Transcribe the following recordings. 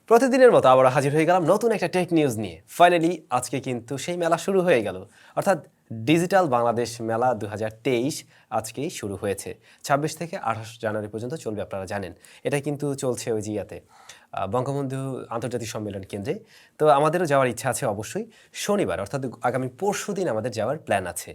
প্রতিদিনের মতো আবার হাজির হয়ে গেলাম নতুন একটা টেক নিউজ নিয়ে। ফাইনালি আজকে কিন্তু সেই মেলা শুরু হয়ে গেল, অর্থাৎ ডিজিটাল বাংলাদেশ মেলা 2023 আজকেই শুরু হয়েছে। 26 থেকে 28 জানুয়ারি পর্যন্ত চলবে, আপনারা জানেন। এটা কিন্তু চলছে ওই জিয়াতে বঙ্গবন্ধু আন্তর্জাতিক সম্মেলন কেন্দ্রে। তো আমাদেরও যাওয়ার ইচ্ছা আছে অবশ্যই। শনিবার অর্থাৎ আগামী পরশুদিন আমাদের যাওয়ার প্ল্যান আছে।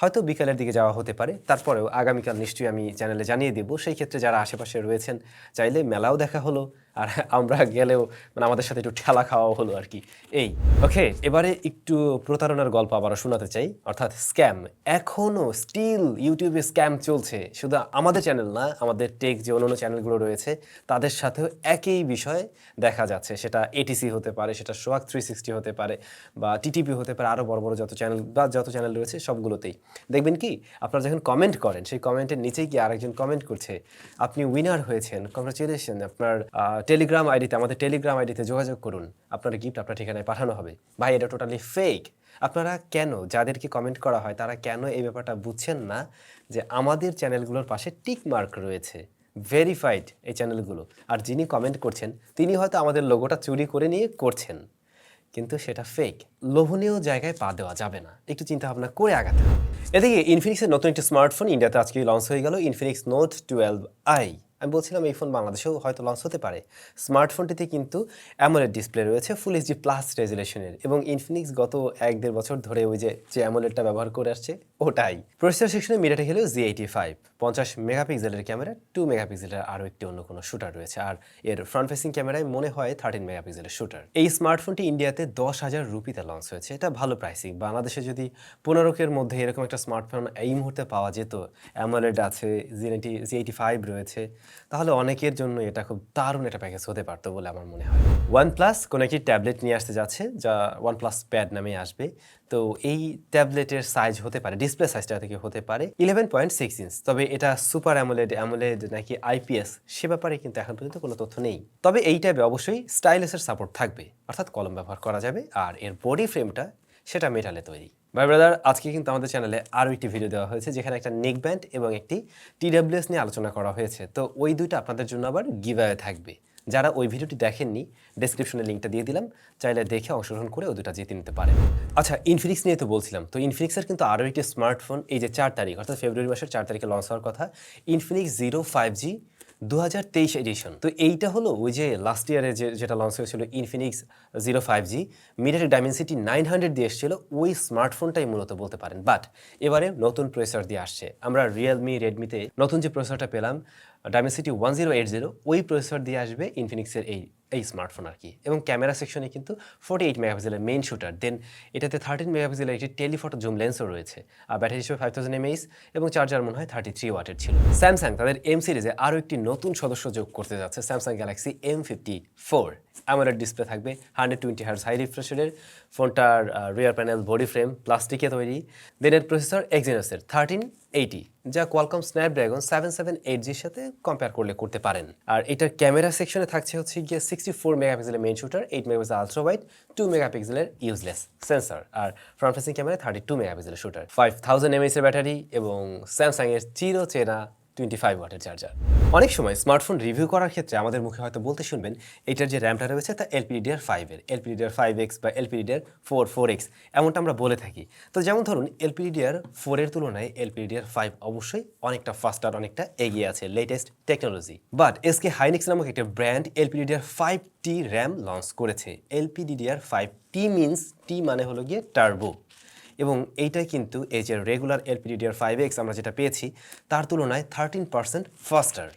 হয়তো বিকালের দিকে যাওয়া হতে পারে, তারপরেও আগামীকাল নিশ্চয়ই আমি চ্যানেলে জানিয়ে দেব। সেই ক্ষেত্রে যারা আশেপাশে রয়েছেন চাইলে মেলাও দেখা হলো, আর আমরা গেলেও মানে আমাদের সাথে একটু ঠেলা খাওয়াও হলো আর কি। এই ওকে, এবারে একটু প্রতারণার গল্প আবারও শোনাতে চাই, অর্থাৎ স্ক্যাম। এখনও স্টিল ইউটিউবে স্ক্যাম চলছে, শুধু আমাদের চ্যানেল না, আমাদের টেক যে অন্যান্য চ্যানেলগুলো রয়েছে তাদের সাথেও একই বিষয় দেখা যাচ্ছে। সেটা এটিসি হতে পারে, সেটা সোয়াক 360 হতে পারে, বা টিটিপি হতে পারে, আরও বড় বড় যত চ্যানেল রয়েছে সবগুলোতেই দেখবেন কি আপনারা যখন কমেন্ট করেন, সেই কমেন্টের নিচেই কি আরেকজন কমেন্ট করছে, আপনি উইনার হয়েছেন, কংগ্রাচুলেশন, আপনার টেলিগ্রাম আইডিতে, আমাদের টেলিগ্রাম আইডিতে যোগাযোগ করুন, আপনার গিফট আপনার ঠিকানায় পাঠানো হবে। ভাই, এটা টোটালি ফেক। আপনারা কেন, যাদেরকে কমেন্ট করা হয় তারা কেন এই ব্যাপারটা বুঝছেন না যে আমাদের চ্যানেলগুলোর পাশে টিক মার্ক রয়েছে, ভেরিফাইড এই চ্যানেলগুলো, আর যিনি কমেন্ট করছেন তিনি হয়তো আমাদের লোগোটা চুরি করে নিয়ে করছেন, কিন্তু সেটা ফেক। লোভনীয় জায়গায় পা দেওয়া যাবে না, একটু চিন্তা ভাবনা করে আগাতে হবে। এদিকে ইনফিনিক্সের নতুন একটি স্মার্টফোন ইন্ডিয়াতে আজকে লঞ্চ হয়ে গেল, ইনফিনিক্স নোট 12i। আমি বলছিলাম এই ফোন বাংলাদেশেও হয়তো লঞ্চ হতে পারে। স্মার্টফোনটিতে কিন্তু অ্যামোলেড ডিসপ্লে রয়েছে, ফুল এইচডি প্লাস রেজুলেশনের, এবং ইনফিনিক্স গত 1-1.5 বছর ধরে ওই যে অ্যামোলেডটা ব্যবহার করে আসছে ওটাই। প্রসেসর সেকশনে মিডিয়াটেক হলেও Z85, 50 মেগাপিক্সেলের ক্যামেরা, 2 মেগাপিক্সেলের আরও একটি অন্য কোনো শুটার রয়েছে, আর এর ফ্রন্ট ফেসিং ক্যামেরায় মনে হয় 13 মেগাপিক্সেলের শুটার। এই স্মার্টফোনটি ইন্ডিয়াতে 10,000 রুপিতে লঞ্চ হয়েছে। এটা ভালো প্রাইসিং। বাংলাদেশে যদি 15 মধ্যে এরকম একটা স্মার্টফোন এই মুহূর্তে পাওয়া যেত, অ্যামোলেড আছে, Z85 রয়েছে, তাহলে অনেকের জন্য এটা খুব দারুণ একটা প্যাকেজ হতে পারতো বলে আমার মনে হয়। OnePlus কোনো একটি ট্যাবলেট নিয়ে আসতে যাচ্ছে, যা OnePlus প্যাড নামে আসবে। তো এই ট্যাবলেটের সাইজ হতে পারে, ডিসপ্লে সাইজটা থেকে হতে পারে 11.6 ইঞ্চ। তবে এটা সুপার অ্যামোলেড নাকি IPS সে ব্যাপারে কিন্তু এখন পর্যন্ত কোনো তথ্য নেই। তবে এই ট্যাবে অবশ্যই স্টাইলাসের সাপোর্ট থাকবে, অর্থাৎ কলম ব্যবহার করা যাবে, আর এর বডি ফ্রেমটা সেটা মেটালে তৈরি। ভাই ব্রাদার, আজকে কিন্তু আমাদের চ্যানেলে আরও একটি ভিডিও দেওয়া হয়েছে, যেখানে একটা নেক ব্যান্ড এবং একটি TWS নিয়ে আলোচনা করা হয়েছে। তো ওই দুইটা আপনাদের জন্য আবার গিভঅ্যাওয়ে থাকবে। যারা ওই ভিডিওটি দেখেননি, ডেসক্রিপশনে লিঙ্কটা দিয়ে দিলাম, চাইলে দেখে অংশগ্রহণ করে ওই দুটা জিতে নিতে পারেন। আচ্ছা, ইনফিনিক্স নিয়ে তো বলছিলাম, তো ইনফিনিক্সের কিন্তু আরও একটি স্মার্টফোন এই যে 4 তারিখ, অর্থাৎ ফেব্রুয়ারি মাসের 4 তারিখে লঞ্চ হওয়ার কথা, ইনফিনিক্স 05G 2023 এডিশন। তো এইটা হলো ওই যে লাস্ট ইয়ারে যেটা লঞ্চ হয়েছিল ইনফিনিক্স 05G, মিডিয়াটেক ডাইমেনসিটি 900 দিয়ে এসেছিল, ওই স্মার্টফোনটাই মূলত বলতে পারেন। বাট এবারে নতুন প্রসেসর দিয়ে আসছে। আমরা রিয়েলমি, রেডমিতে নতুন যে প্রসেসরটা পেলাম ডাইমেনসিটি 1080, ওই প্রসেসর দিয়ে আসবে ইনফিনিক্সের এই স্মার্টফোন আর কি। এবং ক্যামেরা সেকশনে কিন্তু 48 মেগাপিক্সেলের মেইন শুটার, দেন এটাতে 13 মেগাপিক্সেলের একটি টেলিফটো জুম লেন্সও রয়েছে, আর ব্যাটারি হিসেবে 5000 mAh, এবং চার্জার মনে হয় 33 ওয়াটের ছিল। স্যামসাং তাদের এম সিরিজে আরও একটি নতুন সদস্য যোগ করতে যাচ্ছে, Samsung Galaxy M54। AMOLED display থাকবে, 120 হার্জ হাই রিফ্রেশনের, ফোনটার রিয়ার প্যানেল বডি ফ্রেম প্লাস্টিকে তৈরি। দেন এর প্রসেসর এক্সিনোসের 1380, যা কোয়ালকম স্ন্যাপড্রাগন 778Gর সাথে কম্পেয়ার করতে পারেন। আর এটার ক্যামেরা সেকশনে থাকছে হচ্ছে গিয়ে 64 মেগাপিক্সেলের main shooter, 8 megapixel ultra wide, 2 মেগাপিক্সেলের ইউজলেস সেন্সর, আর ফ্রন্ট ফেসিং ক্যামেরা 32 মেগাপিক্সেলের শুটার, 5000 mAh এর ব্যাটারি, এবং স্যামসাং এর চিরচেনা 25 ওয়াটের চার্জার। অনেক সময় স্মার্টফোন রিভিউ করার ক্ষেত্রে আমাদের মুখে হয়তো বলতে শুনবেন এটার যে র্যামটা রয়েছে তা LPDDR5 এর, LPDDR5X বা LPDDR4 4X এমনটা আমরা বলে থাকি। তো যেমন ধরুন LPDDR4 এর তুলনায় LPDDR5 অবশ্যই অনেকটা ফাস্টার, অনেকটা এগিয়ে আছে, latest technology. But SK Hynix নামক একটা ব্র্যান্ড LPDDR5T র্যাম লঞ্চ করেছে। LPDDR5T মিনস টি মানে হলো গিয়ে টার্বো, এবং এইটাই কিন্তু এই যে রেগুলার LPDDR5X আমরা যেটা পেয়েছি তার তুলনায় 13% ফাস্টার।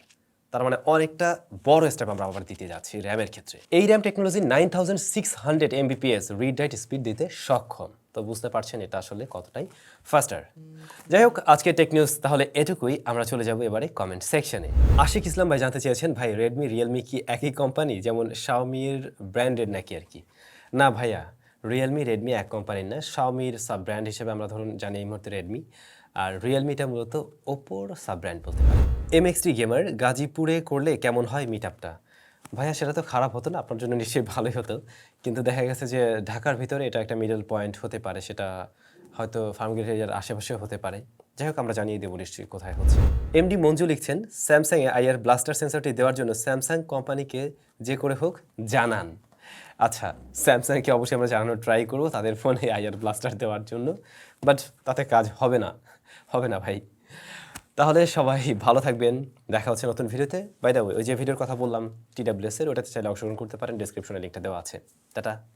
তার মানে অনেকটা বড় স্টেপ আমরা আবার দিতে যাচ্ছি র্যামের ক্ষেত্রে। এই RAM technology 9600 Mbps read write speed দিতে সক্ষম। তো বুঝতে পারছেন এটা আসলে কতটাই ফাস্টার। যাই হোক, আজকে টেক নিউজ তাহলে এটুকুই। আমরা চলে যাব এবারে কমেন্ট সেকশনে। আশিক ইসলাম ভাই জানতে চেয়েছেন, ভাই রেডমি রিয়েলমি কি একই কোম্পানি, যেমন শাওমির ব্র্যান্ডেড নাকি আর কি? না ভাইয়া, রিয়েলমি রেডমি এক কোম্পানির না। শাওমির সাব ব্র্যান্ড হিসেবে আমরা ধরুন জানি এই মুহূর্তে রেডমি, আর রিয়েলমিটা মূলত ওপোর সাব ব্র্যান্ড বলতে পারি। MX3 গেমার, গাজীপুরে করলে কেমন হয় মিট আপটা? ভাইয়া সেটা তো খারাপ হতো না, আপনার জন্য নিশ্চয়ই ভালোই হতো, কিন্তু দেখা গেছে যে ঢাকার ভিতরে এটা একটা মিডল পয়েন্ট হতে পারে, সেটা হয়তো ফার্মগেটের আশেপাশেও হতে পারে। যাই হোক আমরা জানিয়ে দেবো নিশ্চয়ই কোথায় হচ্ছে। এমডি মঞ্জু লিখছেন, স্যামসাংয়ে আইআর ব্লাস্টার সেন্সরটি দেওয়ার জন্য স্যামসাং কোম্পানিকে যে করে হোক জানান। আচ্ছা, স্যামসাংকে অবশ্যই আমরা জানানোর ট্রাই করবো তাদের ফোনে আইআর ব্লাস্টার দেওয়ার জন্য, বাট তাতে কাজ হবে না, হবে না ভাই। তাহলে সবাই ভালো থাকবেন, দেখা হচ্ছে নতুন ভিডিওতে। বাই দ্য ওয়ে, ওই যে ভিডিওর কথা বললাম TWS এর, ওটাতে চাইলে অংশগ্রহণ করতে পারেন, ডেসক্রিপশনে লিঙ্কটা দেওয়া আছে। টাটা।